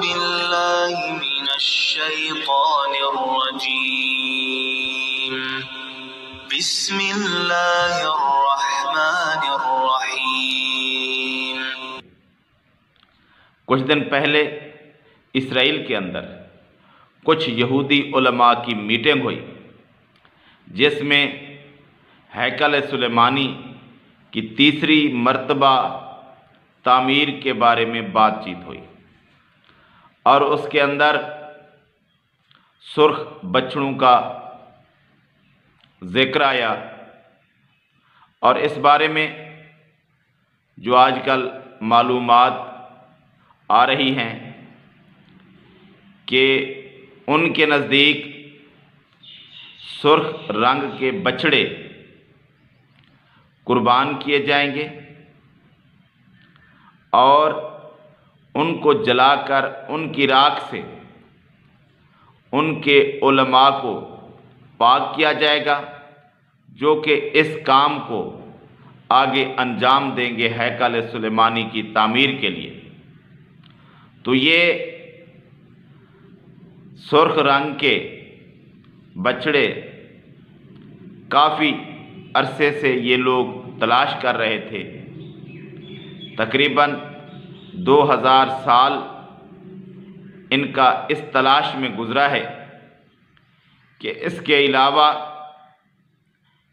बिल्लाहि मिनश्शैतानिर्रजीम बिस्मिल्लाहिर्रहमानिर्रहीम। कुछ दिन पहले इसराइल के अंदर कुछ यहूदी उलमा की मीटिंग हुई, जिसमें हैकल सुलेमानी की तीसरी मर्तबा तामीर के बारे में बातचीत हुई और उसके अंदर सुर्ख बछड़ों का जिक्र आया। और इस बारे में जो आजकल मालूमात आ रही हैं कि उनके नज़दीक सुर्ख रंग के बछड़े कुर्बान किए जाएंगे और उनको जलाकर उनकी राख से उनके उलमा को पाक किया जाएगा, जो कि इस काम को आगे अंजाम देंगे हैकल सुलेमानी की तामीर के लिए। तो ये सुर्ख रंग के बछड़े काफ़ी अरसे से ये लोग तलाश कर रहे थे। तकरीबन 2000 साल इनका इस तलाश में गुज़रा है कि इसके अलावा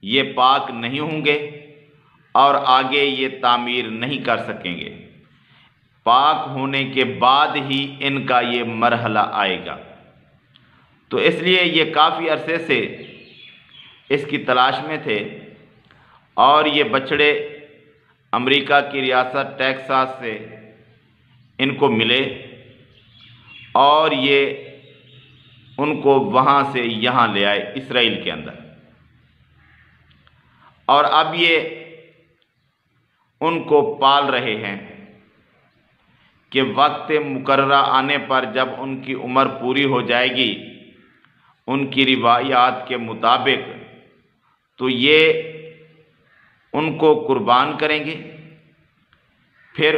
ये पाक नहीं होंगे और आगे ये तामीर नहीं कर सकेंगे। पाक होने के बाद ही इनका ये मरहला आएगा। तो इसलिए ये काफ़ी अरसे से इसकी तलाश में थे और ये बछड़े अमेरिका की रियासत टेक्सास से इनको मिले और ये उनको वहाँ से यहाँ ले आए इसराइल के अंदर। और अब ये उनको पाल रहे हैं कि वक्त मुकर्ररा आने पर जब उनकी उम्र पूरी हो जाएगी उनकी रिवायात के मुताबिक, तो ये उनको कुर्बान करेंगे। फिर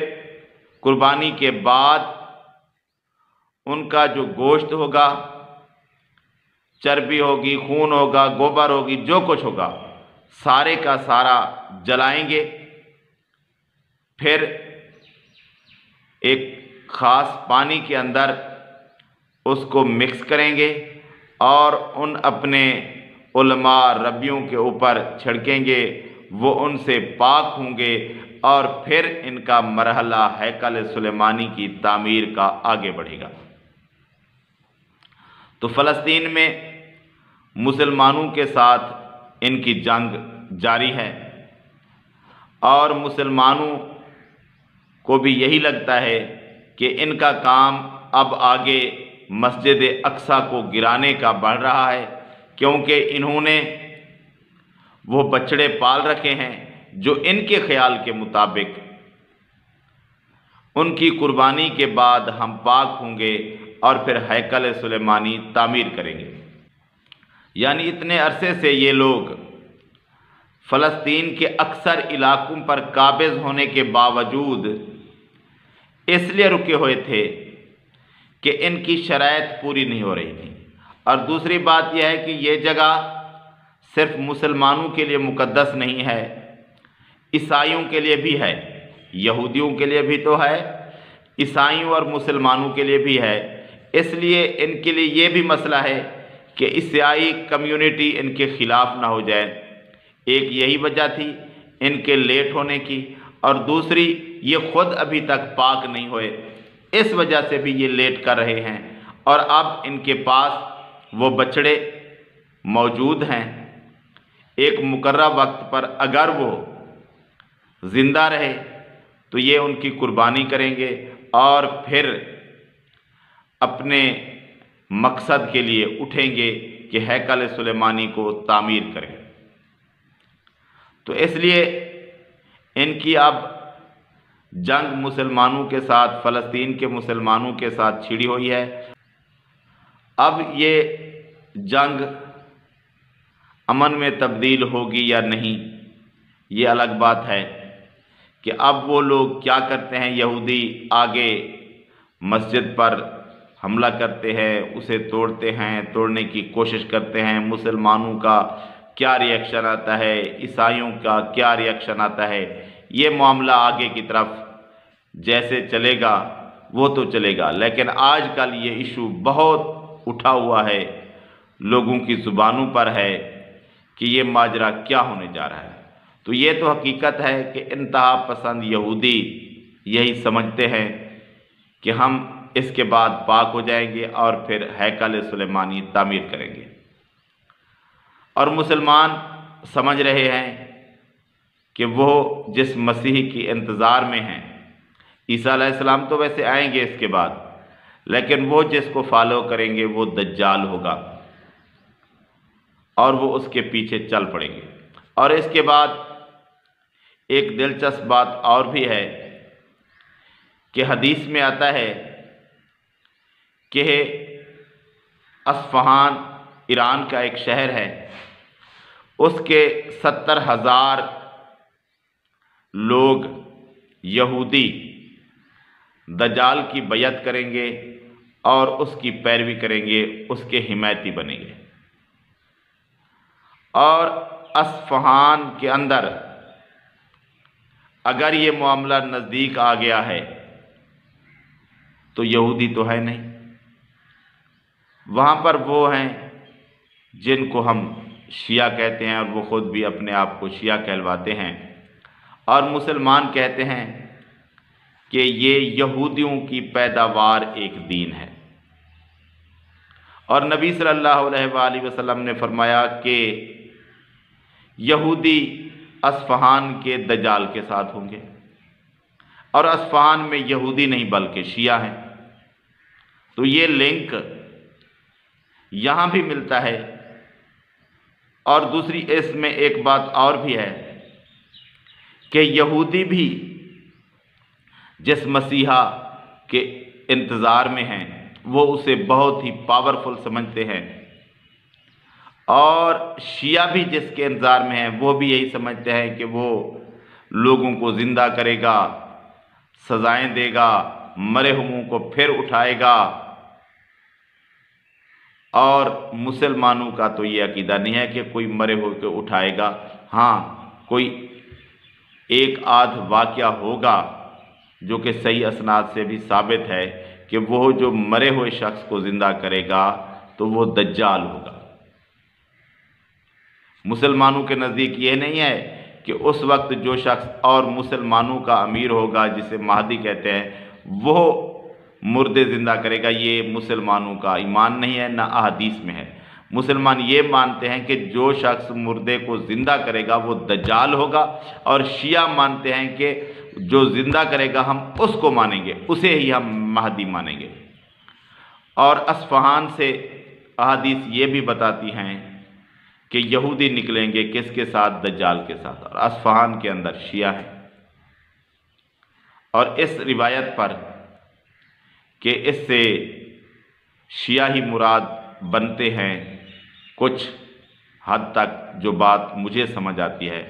कुर्बानी के बाद उनका जो गोश्त होगा, चर्बी होगी, खून होगा, गोबर होगी, जो कुछ होगा सारे का सारा जलाएंगे। फिर एक ख़ास पानी के अंदर उसको मिक्स करेंगे और उन अपने उलमा रबियों के ऊपर छिड़केंगे, वो उनसे पाक होंगे और फिर इनका मरहला हैकल सुलेमानी की तामीर का आगे बढ़ेगा। तो फ़लस्तीन में मुसलमानों के साथ इनकी जंग जारी है और मुसलमानों को भी यही लगता है कि इनका काम अब आगे मस्जिद अक्सा को गिराने का बढ़ रहा है, क्योंकि इन्होंने वो बछड़े पाल रखे हैं जो इनके ख्याल के मुताबिक उनकी कुर्बानी के बाद हम पाक होंगे और फिर हैकल सुलेमानी तामीर करेंगे। यानी इतने अरसे से ये लोग फ़लस्तीन के अक्सर इलाकों पर काबिज़ होने के बावजूद इसलिए रुके हुए थे कि इनकी शराइत पूरी नहीं हो रही थी। और दूसरी बात यह है कि ये जगह सिर्फ मुसलमानों के लिए मुक़द्दस नहीं है, ईसाइयों के लिए भी है, यहूदियों के लिए भी तो है, ईसाइयों और मुसलमानों के लिए भी है। इसलिए इनके लिए ये भी मसला है कि ईसाई कम्युनिटी इनके ख़िलाफ़ ना हो जाए। एक यही वजह थी इनके लेट होने की, और दूसरी ये ख़ुद अभी तक पाक नहीं हुए, इस वजह से भी ये लेट कर रहे हैं। और अब इनके पास वो बछड़े मौजूद हैं। एक मुकर्रर वक्त पर अगर वो ज़िंदा रहे तो ये उनकी कुर्बानी करेंगे और फिर अपने मकसद के लिए उठेंगे कि हैकल सुलेमानी को तामीर करें। तो इसलिए इनकी अब जंग मुसलमानों के साथ, फ़लस्तीन के मुसलमानों के साथ छिड़ी हुई है। अब ये जंग अमन में तब्दील होगी या नहीं, ये अलग बात है कि अब वो लोग क्या करते हैं। यहूदी आगे मस्जिद पर हमला करते हैं, उसे तोड़ते हैं, तोड़ने की कोशिश करते हैं। मुसलमानों का क्या रिएक्शन आता है, ईसाइयों का क्या रिएक्शन आता है, ये मामला आगे की तरफ जैसे चलेगा वो तो चलेगा, लेकिन आजकल ये इशू बहुत उठा हुआ है, लोगों की ज़ुबानों पर है कि ये माजरा क्या होने जा रहा है। तो ये तो हकीकत है कि इंतहा पसंद यहूदी यही समझते हैं कि हम इसके बाद पाक हो जाएंगे और फिर हैकल सुलेमानी तामीर करेंगे। और मुसलमान समझ रहे हैं कि वो जिस मसीह की इंतज़ार में हैं, ईसा अलैहिस्सलाम तो वैसे आएंगे इसके बाद, लेकिन वो जिसको फॉलो करेंगे वो दज्जाल होगा और वो उसके पीछे चल पड़ेंगे। और इसके बाद एक दिलचस्प बात और भी है कि हदीस में आता है कि अस्फ़हान ईरान का एक शहर है, उसके 70,000 लोग यहूदी दज्जाल की बैयत करेंगे और उसकी पैरवी करेंगे, उसके हिमायती बनेंगे। और अस्फ़हान के अंदर अगर ये मामला नज़दीक आ गया है तो यहूदी तो है नहीं, वहाँ पर वो हैं जिनको हम शिया कहते हैं और वो ख़ुद भी अपने आप को शिया कहलवाते हैं, और मुसलमान कहते हैं कि ये यहूदियों की पैदावार एक दीन है। और नबी सल्लल्लाहु अलैहि वसल्लम ने फरमाया कि यहूदी अस्फ़हान के दज्जाल के साथ होंगे, और अस्फ़हान में यहूदी नहीं बल्कि शिया हैं। तो ये लिंक यहाँ भी मिलता है। और दूसरी इसमें एक बात और भी है कि यहूदी भी जिस मसीहा के इंतज़ार में हैं वो उसे बहुत ही पावरफुल समझते हैं, और शिया भी जिसके इंतज़ार में हैं वो भी यही समझते हैं कि वो लोगों को ज़िंदा करेगा, सज़ाएं देगा, मरे हुओं को फिर उठाएगा। और मुसलमानों का तो ये अकीदा नहीं है कि कोई मरे हुए को उठाएगा। हाँ, कोई एक आध वाक़या होगा जो कि सही असनाद से भी साबित है कि वो जो मरे हुए शख्स को ज़िंदा करेगा तो वो दज्जाल होगा। मुसलमानों के नज़दीक ये नहीं है कि उस वक्त जो शख्स और मुसलमानों का अमीर होगा जिसे महदी कहते हैं वो मुर्दे ज़िंदा करेगा, ये मुसलमानों का ईमान नहीं है, ना अहदीस में है। मुसलमान ये मानते हैं कि जो शख्स मुर्दे को ज़िंदा करेगा वो दज्जाल होगा, और शिया मानते हैं कि जो ज़िंदा करेगा हम उसको मानेंगे, उसे ही हम महदी मानेंगे। और अस्फ़हान से अहदीस ये भी बताती हैं कि यहूदी निकलेंगे किसके साथ, दज्जाल के साथ, और अस्फ़हान के अंदर शिया है। और इस रिवायत पर कि इससे शिया ही मुराद बनते हैं, कुछ हद तक जो बात मुझे समझ आती है